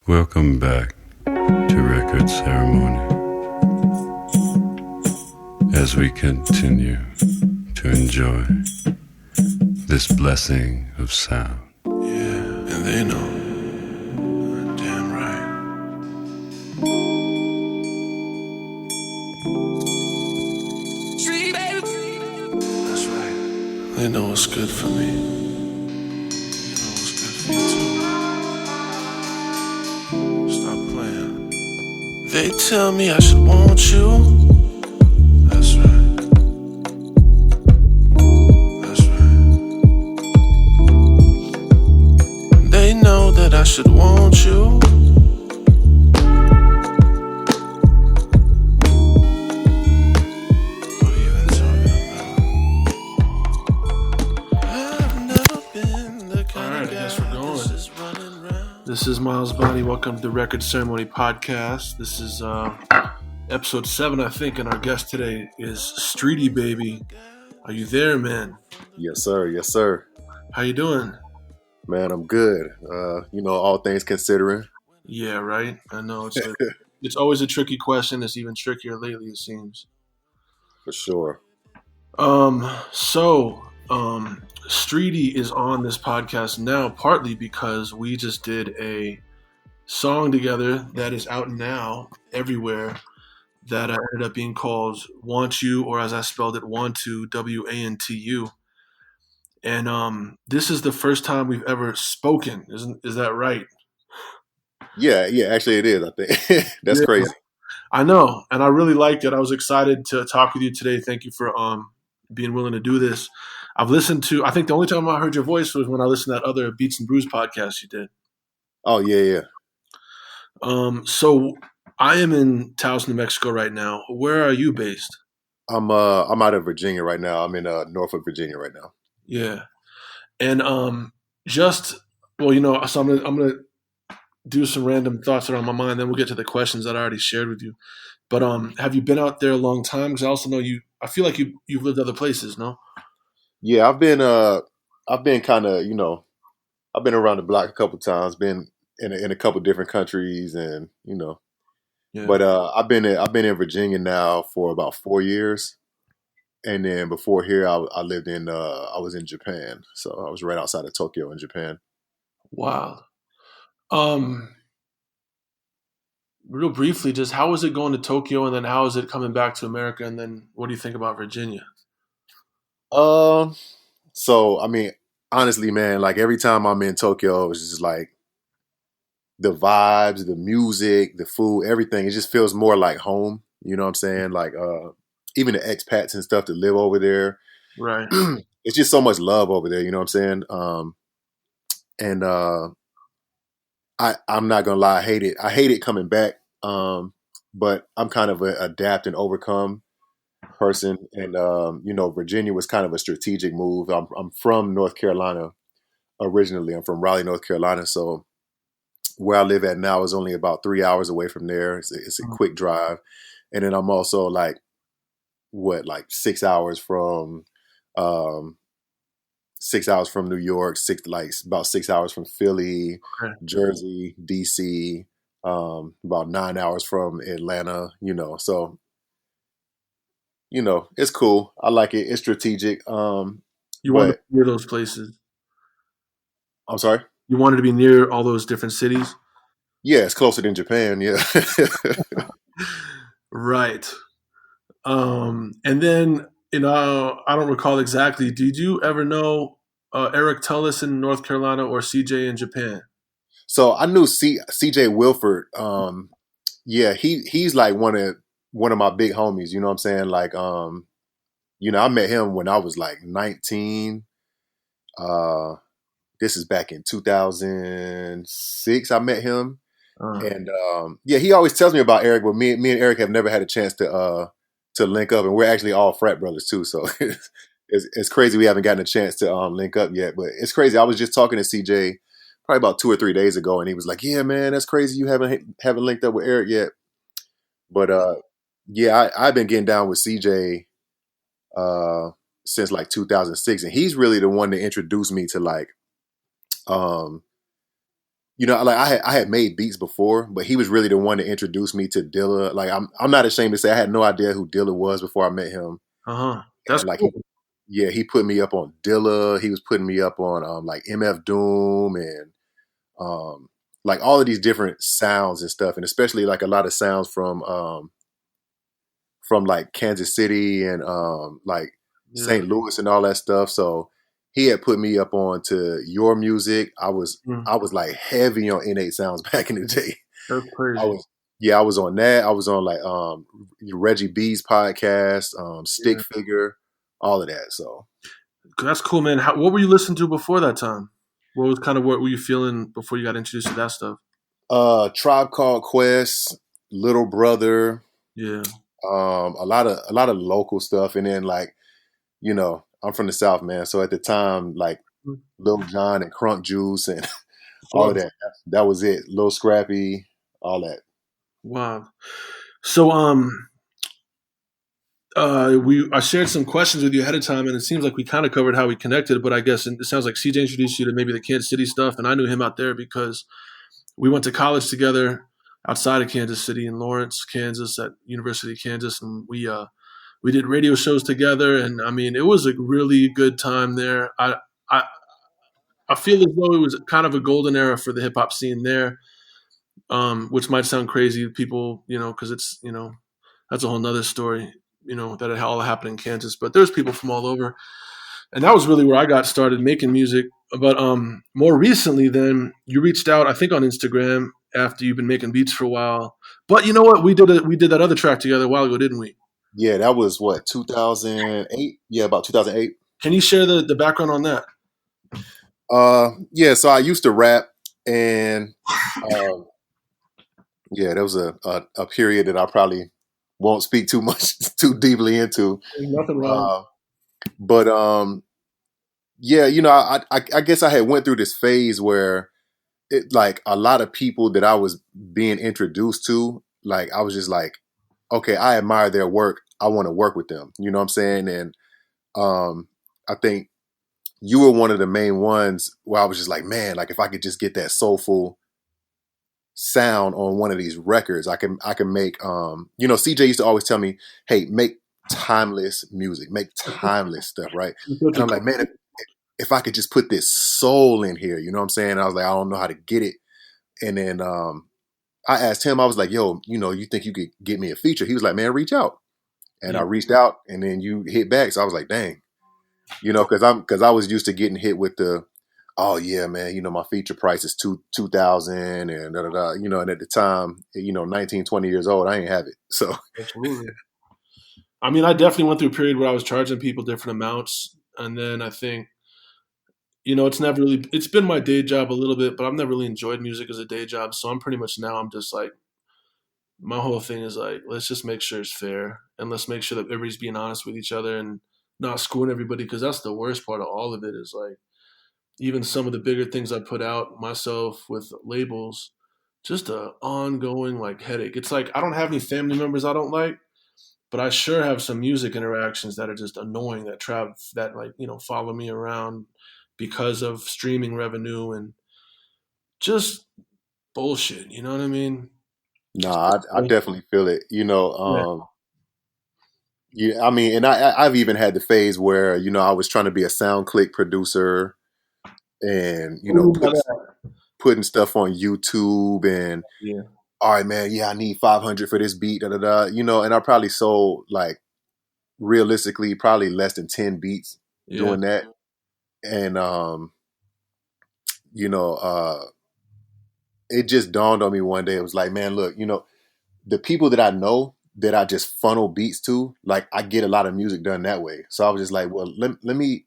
Welcome back to Record Ceremony as we continue to enjoy this blessing of sound. Yeah, and they know. Damn right. StreetieBaby. That's right. They know what's good for me. You know what's good for you too. Stop playing. They tell me I should want you. That's right. That's right. They know that I should want you. What are you even talking about? I've never been the kind Alright, of I guy guess we're going. this is running round. This is Miles Bonnie. Welcome to the Record Ceremony Podcast. This is episode 7, I think, and our guest today is StreetieBaby. Are you there, man? Yes, sir. Yes, sir. How you doing? Man, I'm good. All things considering. Yeah, right? I know it's always a tricky question. It's even trickier lately, it seems. For sure. Streetie is on this podcast now, partly because we just did a song together that is out now everywhere that ended up being called WANTU, or as I spelled it, WANTU, WANTU. And this is the first time we've ever spoken. Is that right? Yeah, actually it is, I think. That's Yeah. crazy. I know, and I really liked it. I was excited to talk with you today. Thank you for being willing to do this. I think the only time I heard your voice was when I listened to that other Beats and Brews podcast you did. Oh, yeah. So I am in Taos, New Mexico right now. Where are you based? I'm out of Virginia right now. I'm in Norfolk, Virginia right now. Yeah. And so I'm gonna do some random thoughts that are on my mind, then we'll get to the questions that I already shared with you. But have you been out there a long time? Because I also know I feel like you've lived other places, no? Yeah, I've been kind of, I've been around the block a couple times, been in a couple different countries and, Yeah. but I've been in Virginia now for about 4 years. And then before here, I was in Japan. So I was right outside of Tokyo in Japan. Wow. Real briefly, just how was it going to Tokyo, and then how is it coming back to America, and then what do you think about Virginia? So I mean, honestly, man, like every time I'm in Tokyo, it's just like the vibes, the music, the food, everything. It just feels more like home. You know what I'm saying? Like even the expats and stuff that live over there. Right. It's just so much love over there. You know what I'm saying? I'm not gonna lie, I hate it. I hate it coming back. But I'm kind of an adapt and overcome person, and Virginia was kind of a strategic move. I'm from North Carolina originally. I'm from Raleigh, North Carolina. So where I live at now is only about 3 hours away from there. It's a quick drive, and then I'm also like 6 hours from 6 hours from New York, about 6 hours from Philly, Okay. Jersey, DC, about 9 hours from Atlanta, so, it's cool. I like it. It's strategic. You wanted to be near those places. I'm sorry? You wanted to be near all those different cities? Yeah, it's closer than Japan. Yeah. Right. And then, I don't recall exactly. Did you ever know Eric Tullis in North Carolina or CJ in Japan? So I knew CJ Wilford. Yeah, he's like one of my big homies. You know what I'm saying? Like, I met him when I was like 19. This is back in 2006. I met him, and he always tells me about Eric. But me and Eric have never had a chance to link up, and we're actually all frat brothers too. So it's crazy we haven't gotten a chance to link up yet. But it's crazy. I was just talking to CJ probably about 2 or 3 days ago, and he was like, "Yeah, man, that's crazy. You haven't linked up with Eric yet." But I've been getting down with CJ since like 2006, and he's really the one that introduced me to like like I had made beats before, but he was really the one to introduce me to Dilla. Like I'm not ashamed to say I had no idea who Dilla was before I met him. That's And like cool. he put me up on Dilla. He was putting me up on like MF Doom and like all of these different sounds and stuff, and especially like a lot of sounds from like Kansas City and like Yeah. St. Louis and all that stuff. So he had put me up on to your music. I was like heavy on N8 Sounds back in the day. That's crazy. I was on that. I was on like Reggie B's podcast, Stick Figure, all of that. So that's cool, man. What were you listening to before that time? What were you feeling before you got introduced to that stuff? Tribe Called Quest, Little Brother, Yeah. a lot of local stuff, and then like, I'm from the South, man. So at the time, like Lil Jon and Crunk Juice and all of that. That was it. Lil Scrappy, all that. Wow. So I shared some questions with you ahead of time, and it seems like we kind of covered how we connected. But I guess it sounds like CJ introduced you to maybe the Kansas City stuff, and I knew him out there because we went to college together outside of Kansas City in Lawrence, Kansas, at University of Kansas, and we did radio shows together. And I mean, it was a really good time there. I feel as though it was kind of a golden era for the hip hop scene there, which might sound crazy to people, because it's that's a whole nother story. That it all happened in Kansas, but there's people from all over. And that was really where I got started making music. But more recently then you reached out, I think on Instagram after you've been making beats for a while. But you know what? We did that other track together a while ago, didn't we? Yeah, that was what, 2008? Yeah, about 2008. Can you share the background on that? Yeah, so I used to rap and yeah, there was a period that I probably won't speak too deeply into. There's nothing wrong. But yeah, I guess I had went through this phase where it like a lot of people that I was being introduced to, like I was just like, okay, I admire their work. I want to work with them. You know what I'm saying? And I think you were one of the main ones where I was just like, man, like if I could just get that soulful sound on one of these records, I can make CJ used to always tell me, hey, make timeless music, make timeless stuff, right? And I'm like, man, if I could just put this soul in here, you know what I'm saying? And I was like, I don't know how to get it. And then I asked him, I was like, yo, you think you could get me a feature? He was like, man, reach out. And I reached out, and then you hit back. So I was like, dang, because I was used to getting hit with the, oh yeah, man, my feature price is 2,000 and da da da, and at the time, 19, 20 years old, I ain't have it. So absolutely. I mean, I definitely went through a period where I was charging people different amounts, and then I think, it's been my day job a little bit, but I've never really enjoyed music as a day job. So I'm pretty much now, I'm just like, my whole thing is like, let's just make sure it's fair, and let's make sure that everybody's being honest with each other and not screwing everybody, because that's the worst part of all of it is like, even some of the bigger things I put out myself with labels, just a ongoing like headache. It's like I don't have any family members I don't like, but I sure have some music interactions that are just annoying that follow me around because of streaming revenue and just bullshit. You know what I mean? nah, I definitely feel it. Yeah, I mean, and I've even had the phase where I was trying to be a SoundClick producer, and putting stuff on YouTube, and Yeah. all right, man, yeah, I need 500 for this beat, da da da, and I probably sold like realistically probably less than 10 beats doing that, and it just dawned on me one day. It was like, man, look, the people that I know that I just funnel beats to, like I get a lot of music done that way. So I was just like, well, let me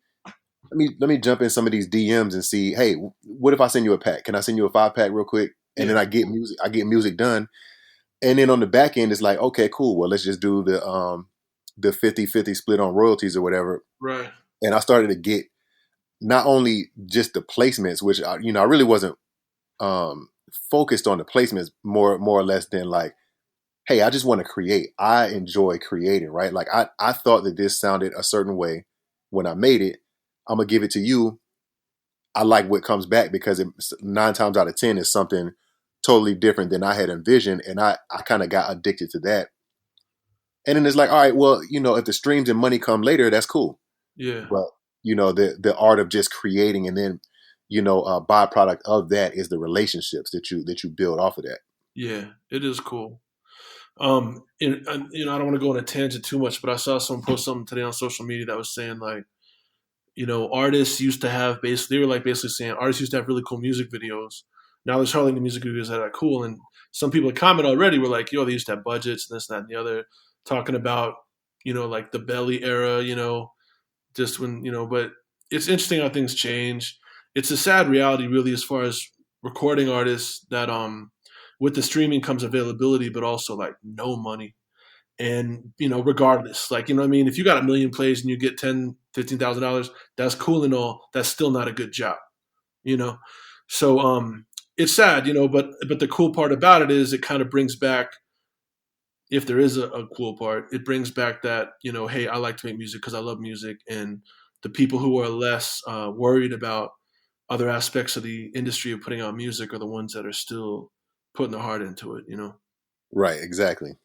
jump in some of these DMs and see, hey, what if I send you a pack? Can I send you a 5-pack real quick? And then I get music done. And then on the back end, it's like, okay, cool. Well, let's just do the 50-50 split on royalties or whatever. Right. And I started to get not only just the placements, which I really wasn't focused on the placements more or less than like, hey, I just want to create. I enjoy creating, right? Like I thought that this sounded a certain way when I made it. I'm gonna give it to you. I like what comes back because 9 times out of 10 is something totally different than I had envisioned. And I kind of got addicted to that. And then it's like, all right, well, if the streams and money come later, that's cool. Yeah. But, the art of just creating and then, a byproduct of that is the relationships that you build off of that. Yeah, it is cool. I don't want to go on a tangent too much, but I saw someone post something today on social media that was saying like, artists used to have basically saying artists used to have really cool music videos. Now there's hardly any music videos that are cool. And some people comment already were like, yo, they used to have budgets and this, that, and the other, talking about, like the Belly era, just when, but it's interesting how things change. It's a sad reality really as far as recording artists that with the streaming comes availability, but also like no money. And, regardless, like, what I mean? If you got 1 million plays and you get $10,000-$15,000, that's cool and all. That's still not a good job, So it's sad, but the cool part about it is it kind of brings back, if there is a cool part, it brings back that, hey, I like to make music because I love music. And the people who are less worried about other aspects of the industry of putting out music are the ones that are still putting their heart into it, Right, exactly.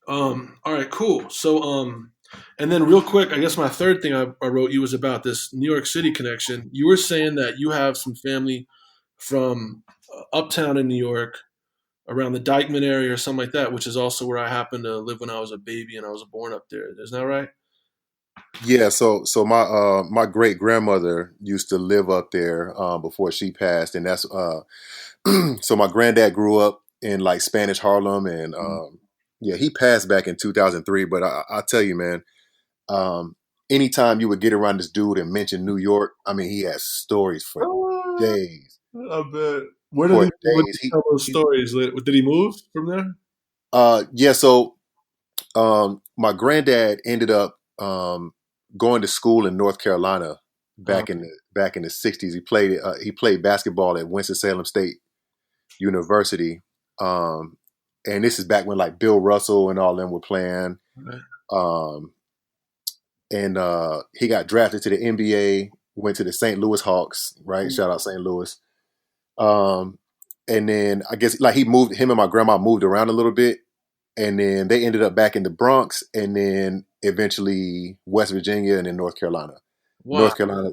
All right, cool. So, and then real quick, I guess my third thing I wrote you was about this New York City connection. You were saying that you have some family from uptown in New York, around the Dykeman area or something like that, which is also where I happened to live when I was a baby and I was born up there. Isn't that right? Yeah, so my great grandmother used to live up there before she passed, and that's so my granddad grew up in like Spanish Harlem, and yeah, he passed back in 2003. But I tell you, man, anytime you would get around this dude and mention New York, I mean, he has stories for days. I bet. Where did he tell those stories? Did he move from there? Yeah, so my granddad ended up going to school in North Carolina back in the 60s. He played basketball at Winston-Salem State University. And this is back when like Bill Russell and all them were playing. Right. And he got drafted to the NBA, went to the St. Louis Hawks, right? Shout out St. Louis. And then I guess like him and my grandma moved around a little bit, and then they ended up back in the Bronx, and then eventually West Virginia, and then North Carolina. Wow.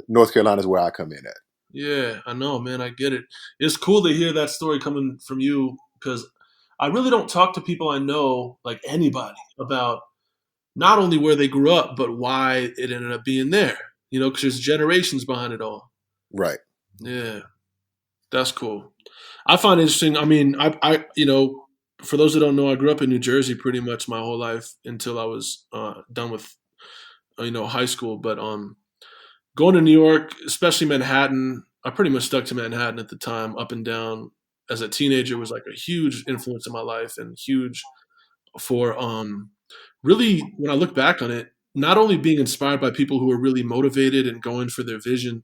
North Carolina is where I come in at. Yeah, I know, man. I get it. It's cool to hear that story coming from you because I really don't talk to people I know, like anybody, about not only where they grew up, but why it ended up being there. Because there's generations behind it all. Right. Yeah, that's cool. I find it interesting. I mean, I for those that don't know, I grew up in New Jersey pretty much my whole life until I was done with high school. But going to New York, especially Manhattan, I pretty much stuck to Manhattan at the time, up and down. As a teenager, was like a huge influence in my life and huge for really, when I look back on it, not only being inspired by people who are really motivated and going for their vision,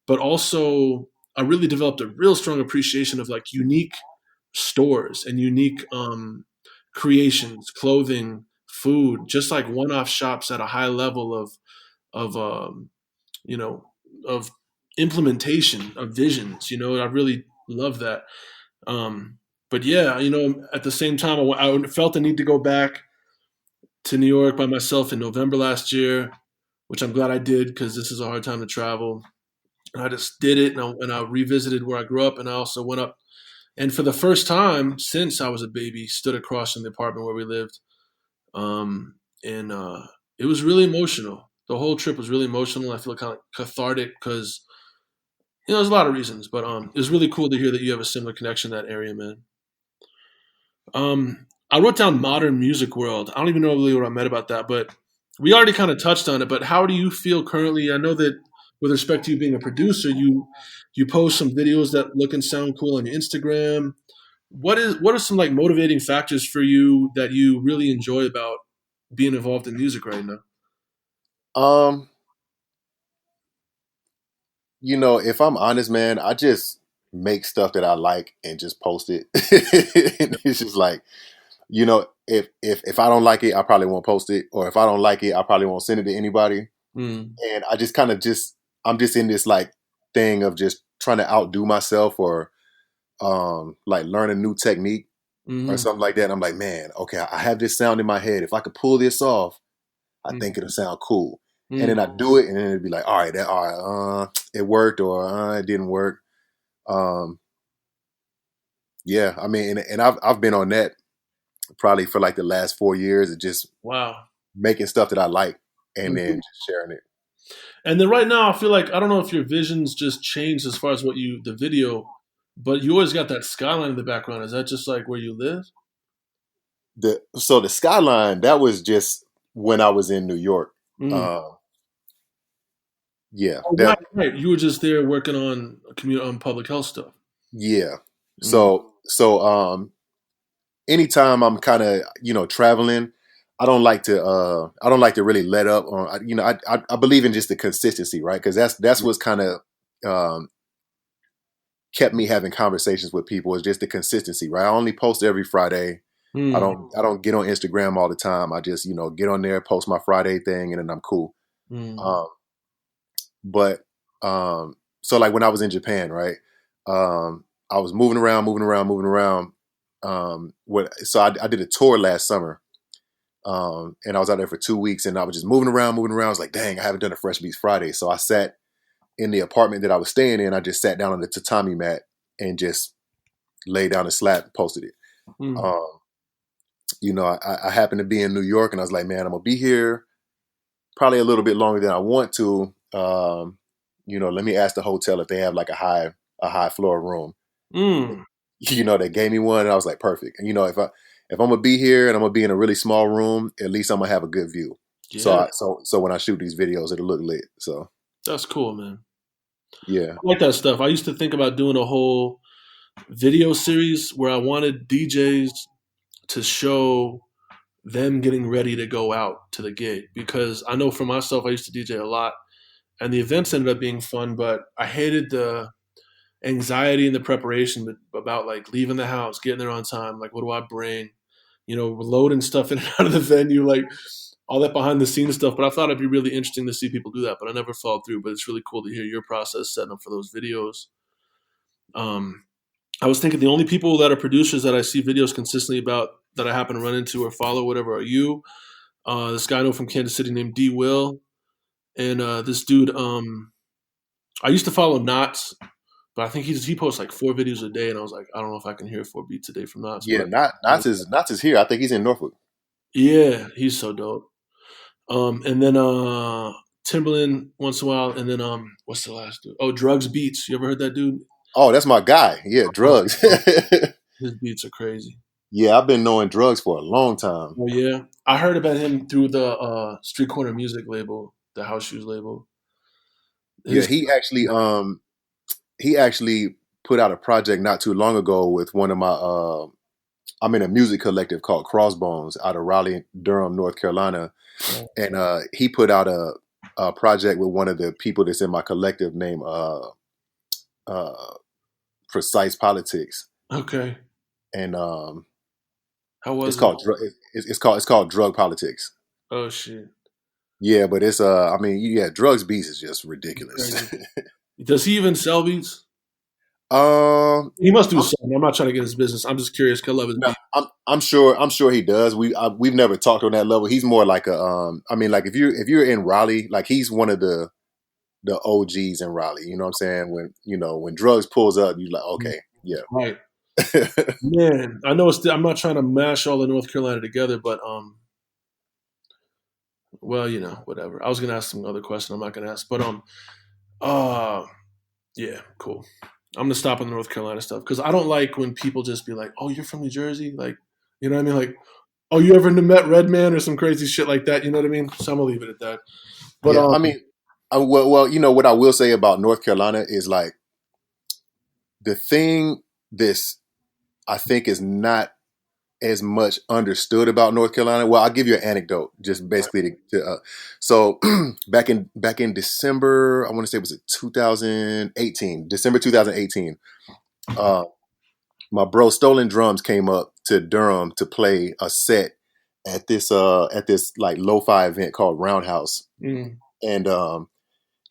but also I really developed a real strong appreciation of like unique stores and unique creations, clothing, food, just like one-off shops at a high level of of implementation of visions. I really love that. But yeah, at the same time, I felt the need to go back to New York by myself in November last year, which I'm glad I did because this is a hard time to travel. And I just did it, and I revisited where I grew up, and I also went up. And for the first time since I was a baby, stood across from the apartment where we lived. And it was really emotional. The whole trip was really emotional. I feel kind of cathartic because, there's a lot of reasons, but it was really cool to hear that you have a similar connection in that area, man. I wrote down modern music world. I don't even know really what I meant about that, but we already kind of touched on it. But how do you feel currently? I know that with respect to you being a producer, you post some videos that look and sound cool on your Instagram. What are some like motivating factors for you that you really enjoy about being involved in music right now? If I'm honest, man, I just make stuff that I like and just post it. It's just like, if I don't like it, I probably won't post it, or if I don't like it, I probably won't send it to anybody. And I just kind of I'm just in this like thing of just trying to outdo myself or like learn a new technique or something like that. And I'm like, man, okay, I have this sound in my head. If I could pull this off, I think it'll sound cool. And then I do it, and then it'd be like, all right, it worked, or it didn't work. Yeah, I mean, and I've been on that probably for like the last 4 years of just making stuff that I like and then just sharing it. And then right now, I feel like, I don't know if your vision's just changed as far as the video, but you always got that skyline in the background. Is that just like where you live? So the skyline, that was just when I was in New York. Yeah. Oh, right. You were just there working on public health stuff. Yeah. So anytime I'm kind of, traveling, I don't like to really let up on, I believe in just the consistency, right? Because that's what's kind of kept me having conversations with people, is just the consistency, right? I only post every Friday. I don't get on Instagram all the time. I just, get on there, post my Friday thing, and then I'm cool. But so like when I was in Japan, right? I was moving around. So I did a tour last summer. And I was out there for 2 weeks, and I was just moving around. I was like, dang, I haven't done a Fresh Beats Friday. So I sat in the apartment that I was staying in. I just sat down on the tatami mat and just laid down a slab and posted it. I happened to be in New York, and I was like, man, I'm gonna be here probably a little bit longer than I want to. Let me ask the hotel if they have like a high floor room. They gave me one, and I was like, perfect. And if I'm gonna be here and I'm gonna be in a really small room, at least I'm gonna have a good view. Yeah. So when I shoot these videos, it'll look lit. So that's cool, man. Yeah, I like that stuff. I used to think about doing a whole video series where I wanted DJs to show them getting ready to go out to the gig, because I know for myself, I used to DJ a lot, and the events ended up being fun, but I hated the anxiety and the preparation about like leaving the house, getting there on time. Like, what do I bring? Loading stuff in and out of the venue, like all that behind the scenes stuff. But I thought it'd be really interesting to see people do that, but I never followed through. But it's really cool to hear your process setting up for those videos. I was thinking the only people that are producers that I see videos consistently about that I happen to run into or follow, whatever, are you, this guy I know from Kansas City named D Will, and this dude. I used to follow Knots, but I think he posts like 4 videos a day, and I was like, I don't know if I can hear 4 beats a day from Knots. Yeah, Knots is here. I think he's in Norfolk. Yeah, he's so dope. And then Timberland once in a while, and then what's the last dude? Oh, Drugs Beats. You ever heard that dude? Oh, that's my guy. Yeah, Drugs. His beats are crazy. Yeah, I've been knowing Drugs for a long time. Oh yeah, I heard about him through the Street Corner Music label, the House Shoes label. He actually put out a project not too long ago with one of my. I'm in a music collective called Crossbones out of Raleigh, Durham, North Carolina, and he put out a project with one of the people that's in my collective named Precise Politics. Okay. And how was it's called Drug Politics. Oh shit. Yeah, but it's Drugs Beats is just ridiculous. Does he even sell beats? He must do something. I'm not trying to get his business. I'm just curious. Cause I love his beats. I'm sure he does. We've never talked on that level. He's more like like if you're in Raleigh, like he's one of the OGs in Raleigh. You know what I'm saying? When Drugs pulls up, you're like, okay, yeah, right. Man, I know I'm not trying to mash all of North Carolina together, but well, whatever. I was gonna ask some other question. I'm not gonna ask, but yeah, cool. I'm gonna stop on the North Carolina stuff because I don't like when people just be like, "Oh, you're from New Jersey," like, you know what I mean? Like, "Oh, you ever met Redman or some crazy shit like that?" You know what I mean? So I'm gonna leave it at that. But yeah, what I will say about North Carolina is like the thing this I think is not as much understood about North Carolina. Well, I'll give you an anecdote, just basically so back in December, I want to say, was it 2018, December 2018, my bro Stolen Drums came up to Durham to play a set at this like lo-fi event called Roundhouse. And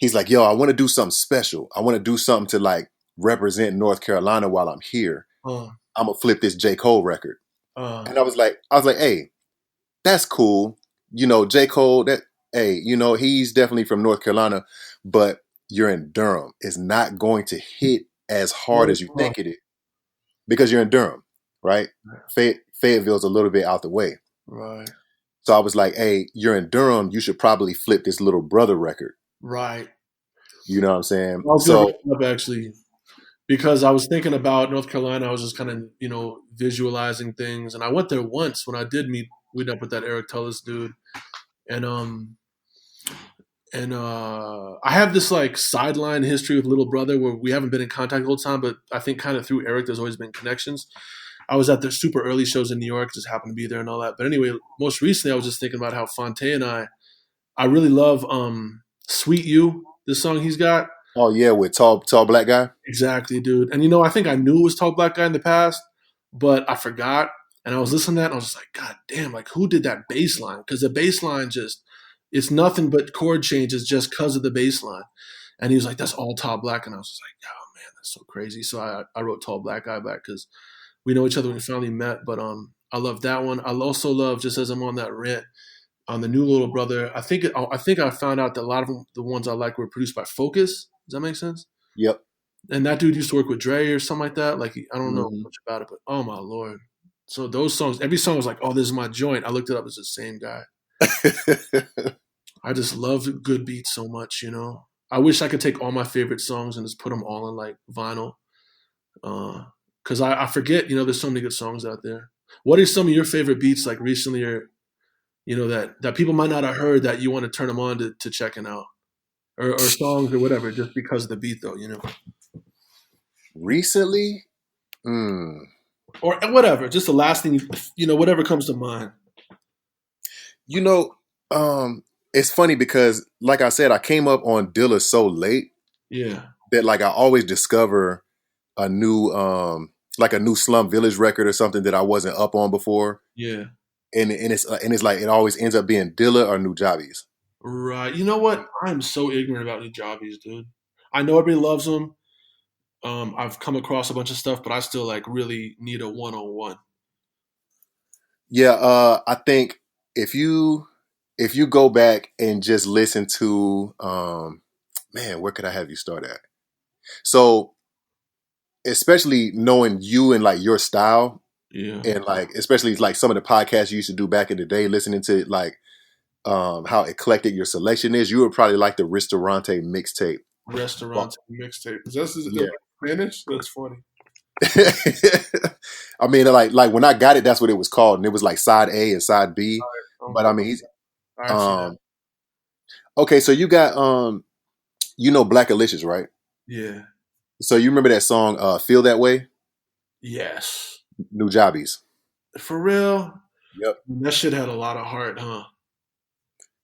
he's like, yo, I want to do something special. I want to do something to like represent North Carolina while I'm here. Uh, I'm gonna flip this J. Cole record. uh, And I was like, hey, that's cool. You know, J. Cole, he's definitely from North Carolina, but you're in Durham. It's not going to hit as hard as you think it is because you're in Durham, right? Fayetteville's a little bit out the way. right. So I was like, hey, you're in Durham. You should probably flip this Little Brother record. Right. You know what I'm saying? I was going to bring it up actually because I was thinking about North Carolina. I was just kind of, visualizing things. And I went there once when I did meet up with that Eric Tullis dude. And I have this like sideline history with Little Brother where we haven't been in contact the whole time, but I think kind of through Eric, there's always been connections. I was at their super early shows in New York, just happened to be there and all that. But anyway, most recently, I was just thinking about how Fonte and I really love Sweet You, this song he's got. Oh, yeah, with tall black guy? Exactly, dude. And, I think I knew it was Tall Black Guy in the past, but I forgot. And I was listening to that, and I was just like, God damn, like, who did that bass line? Because the bass line it's nothing but chord changes just because of the bass line. And he was like, that's all Tall Black. And I was just like, oh, man, that's so crazy. So I wrote Tall Black Guy back because we know each other when we finally met. But I love that one. I also love, just as I'm on that rant, on the new Little Brother, I think I found out that a lot of the ones I like were produced by Focus. Does that make sense? Yep. And that dude used to work with Dre or something like that. Like, I don't know much about it, but oh my Lord. So those songs, every song was like, oh, this is my joint. I looked it up, it's the same guy. I just love good beats so much, I wish I could take all my favorite songs and just put them all in like vinyl. Because I forget, there's so many good songs out there. What are some of your favorite beats like recently or, that people might not have heard that you want to turn them on to checking out? Or songs or whatever, just because of the beat, though, Recently? Or whatever, just the last thing, whatever comes to mind. It's funny because, like I said, I came up on Dilla so late. Yeah. That, like, I always discover a new Slum Village record or something that I wasn't up on before. Yeah. And it's like, it always ends up being Dilla or Nujabes. Right. You know what? I'm so ignorant about Nujabes, dude. I know everybody loves them. I've come across a bunch of stuff, but I still like really need a one-on-one. Yeah, I think if you go back and just listen to man, where could I have you start at? So, especially knowing you and like your style, yeah, and like especially like some of the podcasts you used to do back in the day, listening to like how eclectic your selection is, you would probably like the Ristorante mixtape. Restaurant mixtape. Is that Spanish? That's funny. I mean, like when I got it, that's what it was called, and it was like side A and side B. Right. But I mean, he's okay. So you got Black Alicious, right? Yeah. So you remember that song "Feel That Way"? Yes. Nujabes. For real? Yep. That shit had a lot of heart, huh?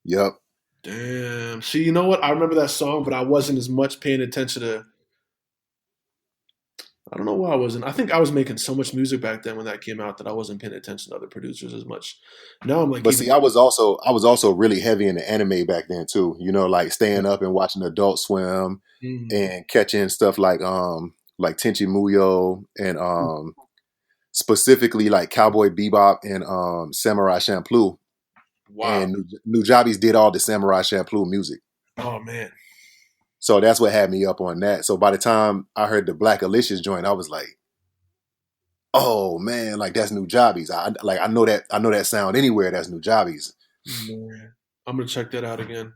Yep. Damn. See, you know what? I remember that song, but I wasn't as much paying attention to. I don't know why I wasn't. I think I was making so much music back then when that came out that I wasn't paying attention to other producers as much. Now I'm like, but see, I was also really heavy in the anime back then too. Like staying up and watching Adult Swim and catching stuff like Tenchi Muyo and specifically like Cowboy Bebop and Samurai Champloo. Wow. And Nujabes did all the Samurai Champloo music. Oh man. So that's what had me up on that. So by the time I heard the Black Alicious joint, I was like, "Oh man, like that's Nujabes." I know that sound anywhere. That's Nujabes. Man. I'm gonna check that out again.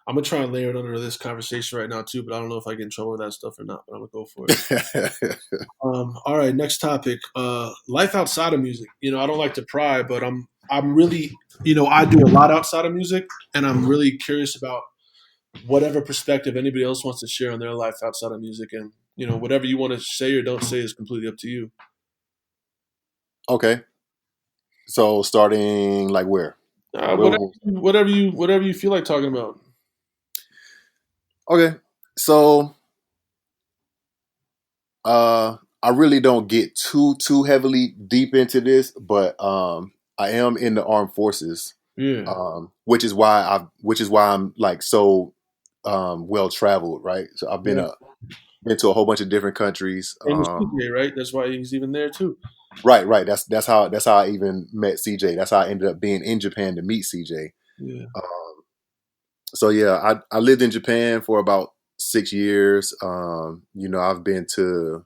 I'm gonna try and layer it under this conversation right now too, but I don't know if I get in trouble with that stuff or not. But I'm gonna go for it. All right, next topic. Life outside of music. I don't like to pry, but I'm really, I do a lot outside of music, and I'm really curious about whatever perspective anybody else wants to share on their life outside of music. And, whatever you want to say or don't say is completely up to you. Okay. So starting like where? Whatever you feel like talking about. Okay. So I really don't get too heavily deep into this, but I am in the armed forces. Yeah. Which is why I'm like so well traveled, right? So I've Yeah. been to a whole bunch of different countries. And CJ, right? That's why he's even there too. Right. That's how I even met CJ. That's how I ended up being in Japan to meet CJ. Yeah. So yeah, I lived in Japan for about 6 years. I've been to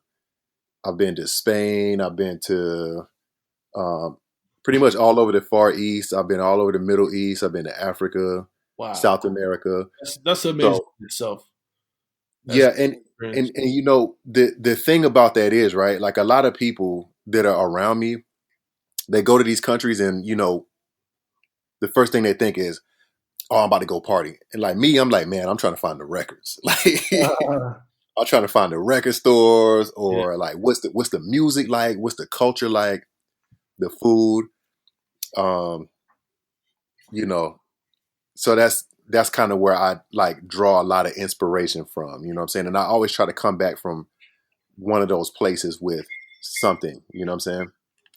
Spain. I've been to um, pretty much all over the Far East. I've been all over the Middle East. I've been to Africa, Wow. South America. That's amazing So in itself. That's yeah, an experience. and the thing about that is, right, like a lot of people that are around me, they go to these countries and the first thing they think is, oh, I'm about to go party. And like me, I'm like, man, I'm trying to find the records. Like I'm trying to find the record stores, Yeah. or like what's the music like, what's the culture like, the food. Um, you know, so that's kind of where I like draw a lot of inspiration from, you know what I'm saying? And I always try to come back from one of those places with something, you know what I'm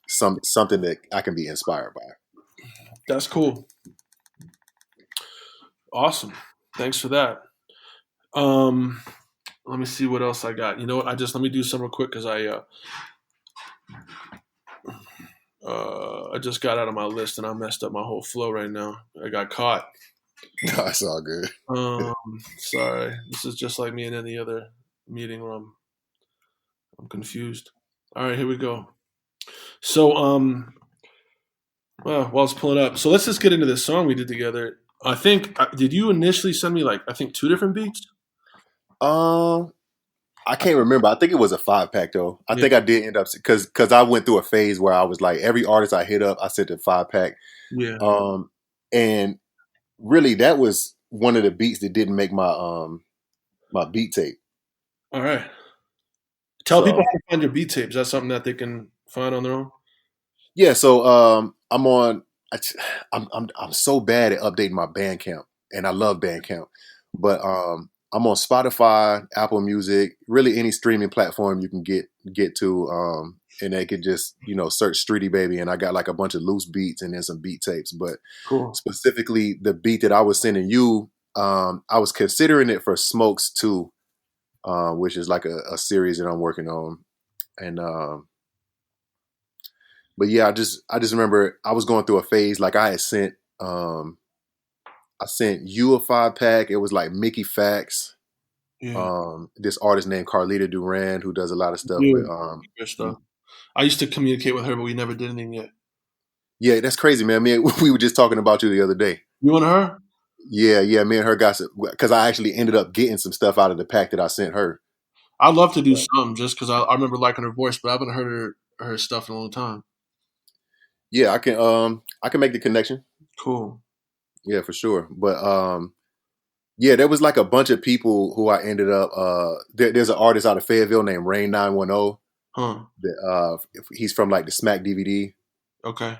saying? Something that I can be inspired by. That's cool. Awesome. Thanks for that. Um, let me see what else I got. You know what? Let me do some real quick because I just got out of my list and I messed up my whole flow right now. I got caught. No, it's all good. Sorry. This is just like me in any other meeting where I'm confused. All right, here we go. So well, while it's pulling up, so let's just get into this song we did together. I think did you initially send me like I think 2 different beats? Um, I can't remember. I think it was a 5-pack though. I Yeah. think I did end up because I went through a phase where I was like every artist I hit up, I sent a 5-pack. Yeah. And really that was one of the beats that didn't make my beat tape. All right. Tell So people how to find your beat tapes. That's something that they can find on their own. yeah, so I'm on. I'm so bad at updating my Bandcamp, and I love Bandcamp, but I'm on Spotify, Apple Music, really any streaming platform you can get to, and they could just search StreetieBaby, and I got like a bunch of loose beats and then some beat tapes. But Cool. specifically, the beat that I was sending you, I was considering it for Smokes 2, which is like a series that I'm working on, and but yeah, I just remember I was going through a phase like I sent you a 5-pack. It was like Mickey Fax, Yeah. this artist named Carlita Duran who does a lot of stuff with Dude, good stuff. I used to communicate with her, but we never did anything yet. yeah, that's crazy, man. We were just talking about you the other day. You and her? Yeah, me and her got some because I actually ended up getting some stuff out of the pack that I sent her. I'd love to do But some just because I remember liking her voice, but I haven't heard her stuff in a long time. yeah, I can make the connection. Cool. Yeah, for sure. But yeah, there was like a bunch of people who I ended up. There's an artist out of Fayetteville named Rain 910. Huh. That he's from like the Smack DVD. Okay.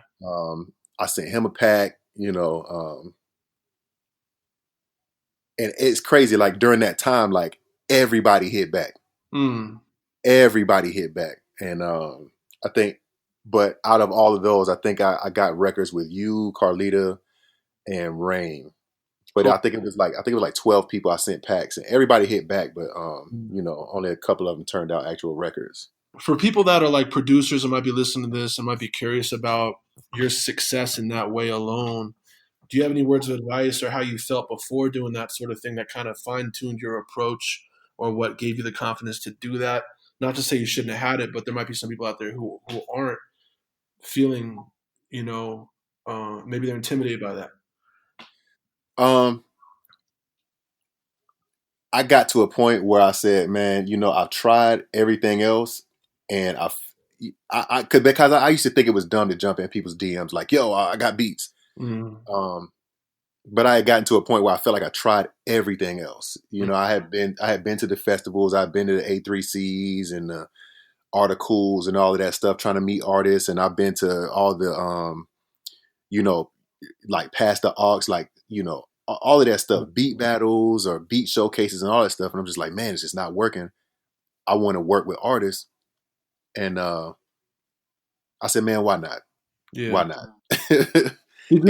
I sent him a pack, and it's crazy. Like during that time, like everybody hit back. Hmm. Everybody hit back, and I think. But out of all of those, I think I got records with you, Carlita, and Rain. But Cool. I think it was like 12 people I sent packs, and everybody hit back, but only a couple of them turned out actual records. For people that are like producers and might be listening to this and might be curious about your success in that way alone, do you have any words of advice or how you felt before doing that sort of thing that kind of fine-tuned your approach or what gave you the confidence to do that? Not to say you shouldn't have had it, but there might be some people out there who aren't feeling, maybe they're intimidated by that. Um, I got to a point where I said, man, I've tried everything else, and because I used to think it was dumb to jump in people's DMs like, yo, I got beats. Mm. But I had gotten to a point where I felt like I tried everything else. I had been to the festivals, I've been to the A3Cs and the articles and all of that stuff, trying to meet artists, and I've been to all the like past the aux, like all of that stuff, beat battles or beat showcases and all that stuff, and I'm just like, man, it's just not working. I want to work with artists, and I said, man, why not? Yeah. Why not? And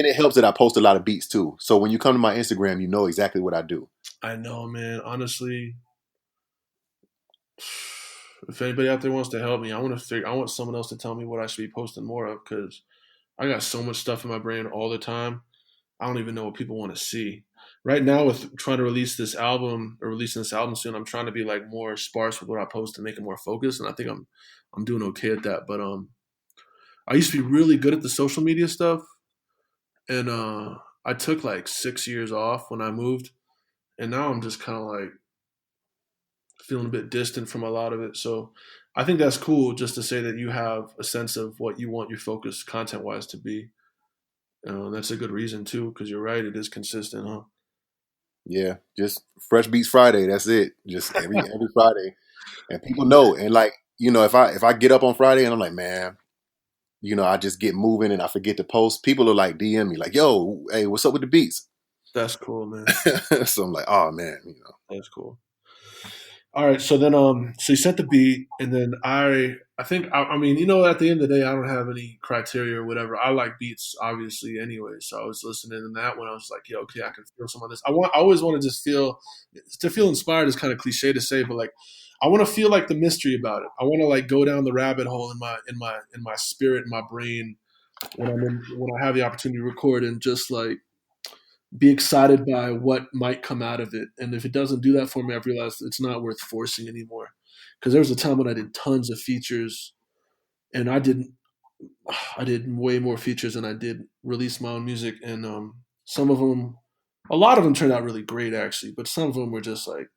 it helps that I post a lot of beats too. So when you come to my Instagram, you know exactly what I do. I know, man. Honestly, if anybody out there wants to help me, I want someone else to tell me what I should be posting more of because I got so much stuff in my brain all the time. I don't even know what people want to see. Right now, with trying to releasing this album soon, I'm trying to be like more sparse with what I post to make it more focused, and I think I'm doing okay at that. But I used to be really good at the social media stuff, and I took like 6 years off when I moved, and now I'm just kind of like feeling a bit distant from a lot of it. So I think that's cool just to say that you have a sense of what you want your focus content wise to be. That's a good reason too, because you're right, it is consistent, huh? Yeah, just Fresh Beats Friday. That's it. Just every Friday, and people know. And like if I get up on Friday and I'm like, man, I just get moving and I forget to post. People are like DM me like, yo, hey, what's up with the beats? That's cool, man. So I'm like, oh man, That's cool. All right, so then so you set the beat, and then I think I mean at the end of the day I don't have any criteria or whatever. I like beats obviously anyway, so I was listening to that one. I was like, yeah, okay, I can feel some of this. I always want to just feel inspired is kind of cliche to say, but like I want to feel like the mystery about it. I want to like go down the rabbit hole in my spirit, in my brain when I have the opportunity to record and just like be excited by what might come out of it. And if it doesn't do that for me, I've realized it's not worth forcing anymore. Because there was a time when I did tons of features, and I did way more features than I did release my own music. And some of them, a lot of them turned out really great actually, but some of them were just like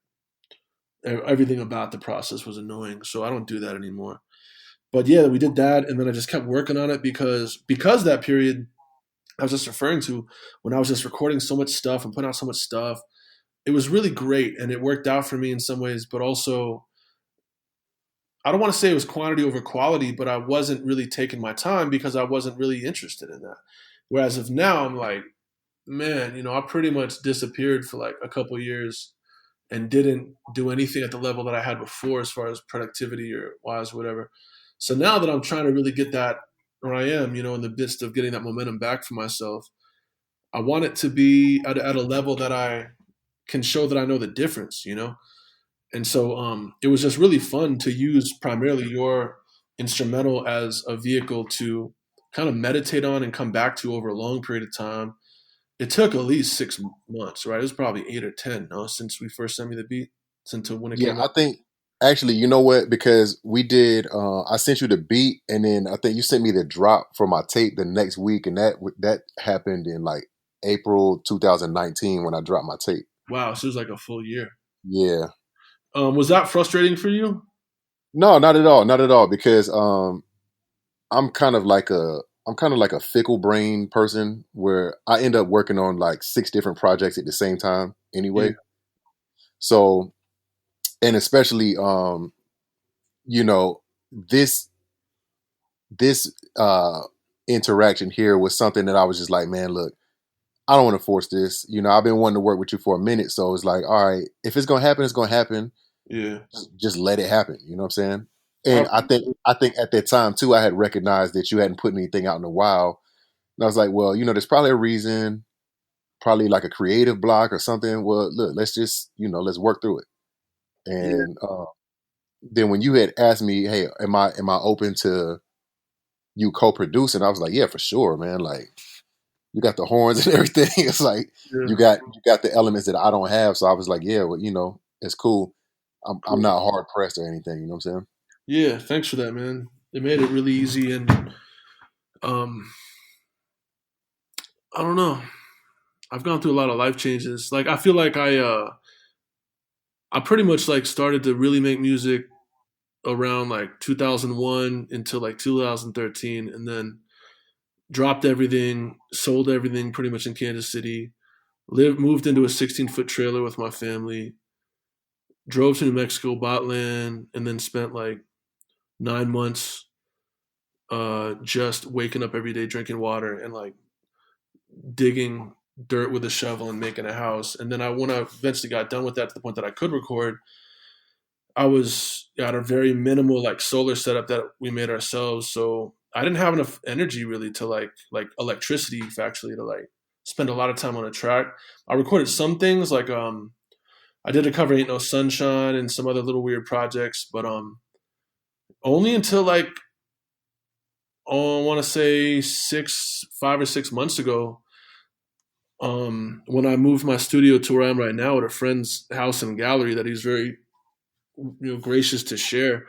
everything about the process was annoying. So I don't do that anymore. But yeah, we did that, and then I just kept working on it because that period I was just referring to when I was just recording so much stuff and putting out so much stuff. It was really great and it worked out for me in some ways, but also I don't want to say it was quantity over quality, but I wasn't really taking my time because I wasn't really interested in that. Whereas if now I'm like, man, I pretty much disappeared for like a couple years and didn't do anything at the level that I had before as far as productivity or wise, whatever. So now that I'm trying to really get that where I am, in the midst of getting that momentum back for myself, I want it to be at a level that I can show that I know the difference. And so it was just really fun to use primarily your instrumental as a vehicle to kind of meditate on and come back to over a long period of time. It took at least 6 months, right? It was probably 8 or 10, no, since we first sent me the beat, since when it yeah. came I out. think actually, you know what? Because we did. I sent you the beat, and then I think you sent me the drop for my tape the next week, and that happened in like April 2019 when I dropped my tape. Wow, so it was like a full year. Yeah. Was that frustrating for you? No, not at all. Not at all. Because I'm kind of like a fickle brain person where I end up working on like 6 different projects at the same time Yeah, anyway. So, and especially you know, this this interaction here was something that I was just like, man, look, I don't want to force this. I've been wanting to work with you for a minute, so it's like, all right, if it's gonna happen, it's gonna happen. yeah. Just let it happen. You know what I'm saying? I And I think appreciate I think at that time too, I had recognized that you hadn't put anything out in a while, and I was like, well, there's probably a reason, probably like a creative block or something. Well, look, let's just let's work through it. yeah, And then when you had asked me, hey, am I open to you co-producing? I was like, yeah, for sure, man. Like you got the horns and everything. It's like yeah. you got the elements that I don't have. So I was like, yeah, well, it's cool. I'm Cool. not hard pressed or anything. You know what I'm saying? Yeah, thanks for that, man. It made it really easy, and um, I don't know. I've gone through a lot of life changes. Like I feel like I pretty much like started to really make music around like 2001 until like 2013, and then dropped everything, sold everything pretty much in Kansas City. Moved into a 16-foot trailer with my family. Drove to New Mexico, bought land, and then spent like 9 months just waking up every day, drinking water, and like digging dirt with a shovel and making a house. And then when I eventually got done with that to the point that I could record, I was at a very minimal like solar setup that we made ourselves. So I didn't have enough energy really to like electricity factually to like spend a lot of time on a track. I recorded some things like I did a cover Ain't No Sunshine and some other little weird projects, but only until like I want to say 5 or 6 months ago, when I moved my studio to where I am right now at a friend's house and gallery that he's very gracious to share,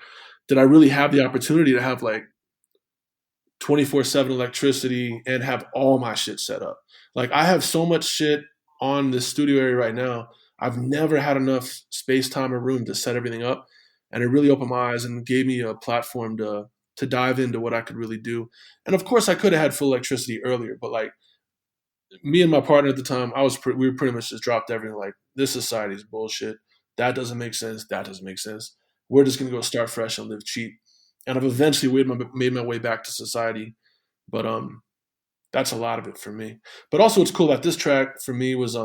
did I really have the opportunity to have like 24/7 electricity and have all my shit set up. Like I have so much shit on the studio area right now. I've never had enough space, time, or room to set everything up, and it really opened my eyes and gave me a platform to dive into what I could really do. And of course, I could have had full electricity earlier, but like me and my partner at the time, we were pretty much just dropped everything. Like this society is bullshit. That doesn't make sense. That doesn't make sense. We're just gonna go start fresh and live cheap. And I've eventually made my way back to society, but that's a lot of it for me. But also, it's cool that this track for me was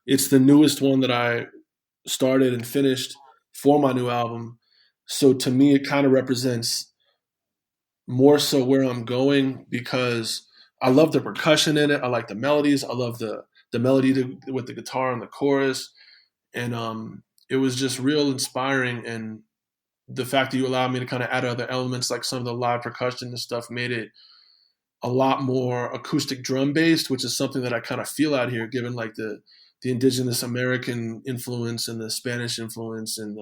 it's the newest one that I started and finished for my new album. So to me, it kind of represents more so where I'm going because I love the percussion in it. I like the melodies. I love the melody with the guitar and the chorus, and it was just real inspiring. And the fact that you allowed me to kind of add other elements like some of the live percussion and stuff made it a lot more acoustic drum based, which is something that I kind of feel out here, given like the indigenous American influence and the Spanish influence and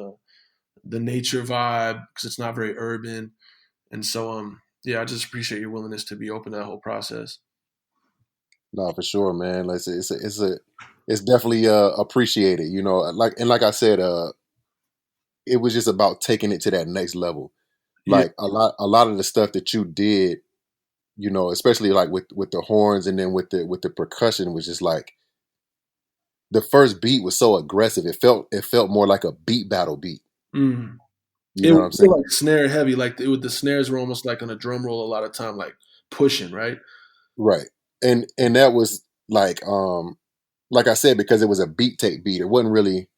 the nature vibe because it's not very urban. And so yeah, I just appreciate your willingness to be open to that whole process. No, for sure, man. Like it's definitely appreciated. Like I said, it was just about taking it to that next level. Yeah. Like a lot of the stuff that you did, especially like with the horns and then with the percussion was just like the first beat was so aggressive. It felt more like a beat battle beat. Mm. You It know what I'm was saying? like snare heavy, like the snares were almost like on a drum roll a lot of time, like pushing, right? Right. And that was like I said, because it was a beat tape beat. It wasn't really.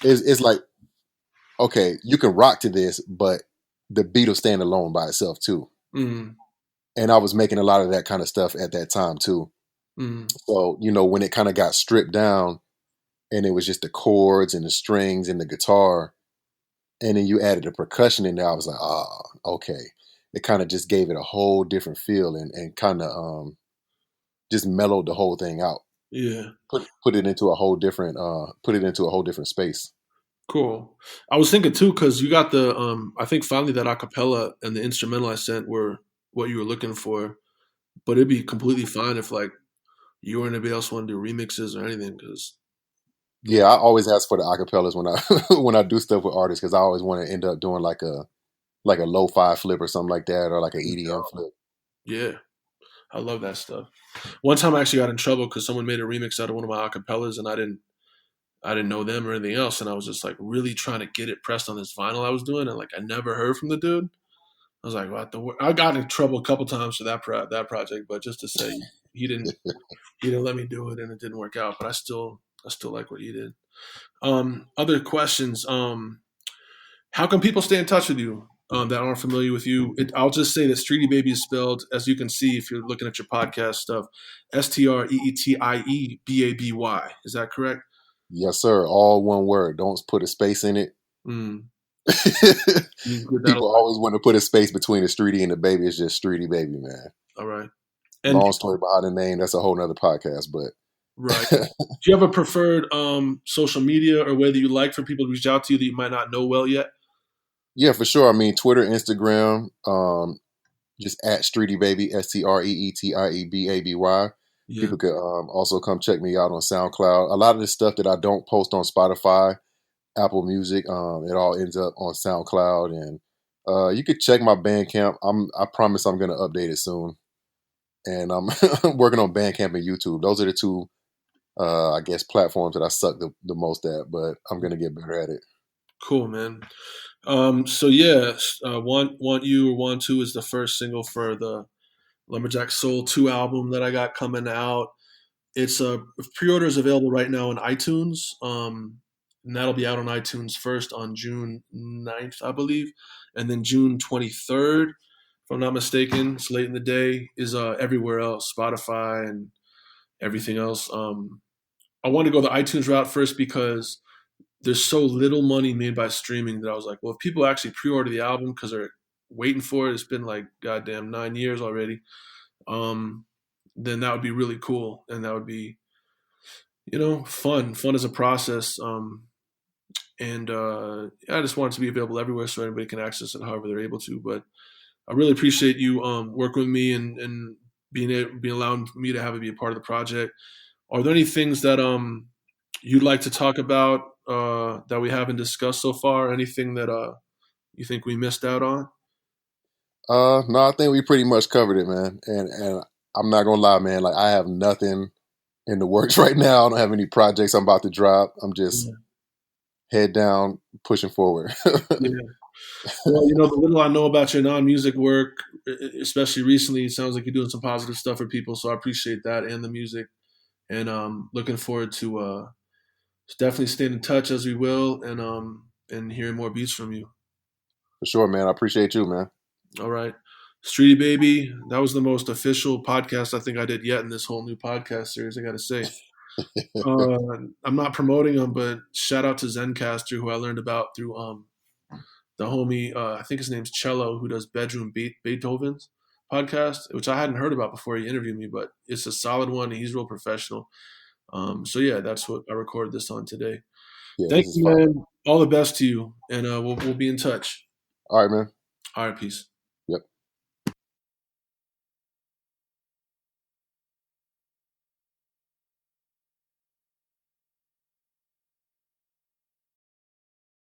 It's like, okay, you can rock to this, but the beat will stand alone by itself too. Mm. And I was making a lot of that kind of stuff at that time too. Mm. So when it kind of got stripped down, and it was just the chords and the strings and the guitar, and then you added the percussion in there, I was like, okay. It kind of just gave it a whole different feel and kind of just mellowed the whole thing out. Yeah. Put it into a whole different space. Cool. I was thinking too, because you got the I think finally that acapella and the instrumental I sent were what you were looking for. But it'd be completely fine if like you or anybody else want to do remixes or anything, because Yeah, I always ask for the acapellas when I when I do stuff with artists because I always want to end up doing like a lo-fi flip or something like that, or like an EDM flip. yeah, I love that stuff. One time I actually got in trouble because someone made a remix out of one of my acapellas and I didn't know them or anything else, and I was just like really trying to get it pressed on this vinyl I was doing, and like I never heard from the dude. I was like, what the? I got in trouble a couple times for that project, but just to say he didn't let me do it, and it didn't work out. But I still like what he did. Other questions. How can people stay in touch with you that aren't familiar with you? I'll just say that StreetieBaby is spelled, as you can see if you're looking at your podcast stuff, StreetieBaby. Is that correct? Yes, sir. All one word. Don't put a space in it. Mm. People always want to put a space between the Streetie and the baby. It's just StreetieBaby, man. All right. And long story behind the name. That's a whole nother podcast, but right. Do you have a preferred social media or way that you like for people to reach out to you that you might not know well yet? Yeah, for sure. I mean, Twitter, Instagram, just at StreetieBaby, StreetieBaby. Yeah. People could also come check me out on SoundCloud. A lot of the stuff that I don't post on Spotify, Apple Music, it all ends up on SoundCloud. And you could check my Bandcamp. I promise I'm going to update it soon. And I'm working on Bandcamp and YouTube. Those are the two, I guess, platforms that I suck the most at, but I'm going to get better at it. Cool, man. So yeah, WANTU or WANTU is the first single for the Lumberjack Soul 2 album that I got coming out. It's pre-order is available right now on iTunes. And that'll be out on iTunes first on June 9th, I believe. And then June 23rd, if I'm not mistaken, it's late in the day, is everywhere else, Spotify and everything else. I wanted to go the iTunes route first because there's so little money made by streaming that I was like, well, if people actually pre-order the album because they're waiting for it, it's been like goddamn 9 years already. Then that would be really cool, and that would be, fun as a process. And I just want it to be available everywhere so anybody can access it however they're able to. But I really appreciate you working with me and being allowing me to have it be a part of the project. Are there any things that you'd like to talk about that we haven't discussed so far? Anything that you think we missed out on? No, I think we pretty much covered it, man. And I'm not gonna lie, man. Like I have nothing in the works right now. I don't have any projects I'm about to drop. I'm just head down, pushing forward. Yeah. Well, the little I know about your non-music work, especially recently, it sounds like you're doing some positive stuff for people. So I appreciate that and the music, and looking forward to definitely staying in touch as we will, and hearing more beats from you. For sure, man. I appreciate you, man. All right. StreetieBaby, that was the most official podcast I think I did yet in this whole new podcast series, I got to say. I'm not promoting them, but shout out to Zencaster, who I learned about through the homie, I think his name's Cello, who does Bedroom Beethoven's podcast, which I hadn't heard about before he interviewed me, but it's a solid one. And he's real professional. So yeah, that's what I recorded this on today. Yeah, thank you, man. All the best to you, and we'll be in touch. All right, man. All right, peace.